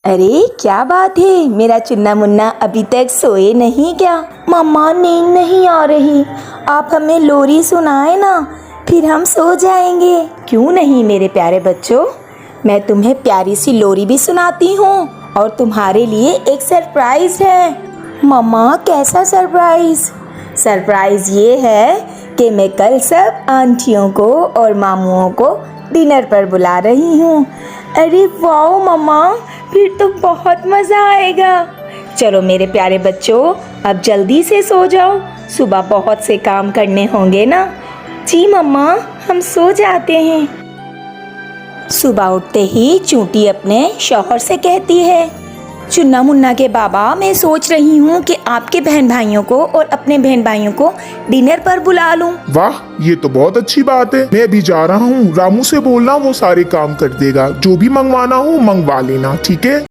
अरे क्या बात है, मेरा चुन्ना मुन्ना अभी तक सोए नहीं क्या? मम्मा नींद नहीं आ रही, आप हमें लोरी सुनाए ना, फिर हम सो जाएंगे। क्यों नहीं मेरे प्यारे बच्चों, मैं तुम्हें प्यारी सी लोरी भी सुनाती हूँ और तुम्हारे लिए एक सरप्राइज है। मम्मा कैसा सरप्राइज? सरप्राइज ये है कि मैं कल सब आंटियों को और मामुओं को डिनर पर बुला रही हूँ। अरे वाह मम्मा, फिर तो बहुत मज़ा आएगा। चलो मेरे प्यारे बच्चों, अब जल्दी से सो जाओ, सुबह बहुत से काम करने होंगे ना। जी मम्मा, हम सो जाते हैं। सुबह उठते ही चूंटी अपने शौहर से कहती है, चुन्ना मुन्ना के बाबा, मैं सोच रही हूँ कि आपके बहन भाइयों को और अपने बहन भाइयों को डिनर पर बुला लूं। वाह, ये तो बहुत अच्छी बात है। मैं अभी जा रहा हूँ, रामू से बोलना वो सारे काम कर देगा, जो भी मंगवाना हो मंगवा लेना, ठीक है।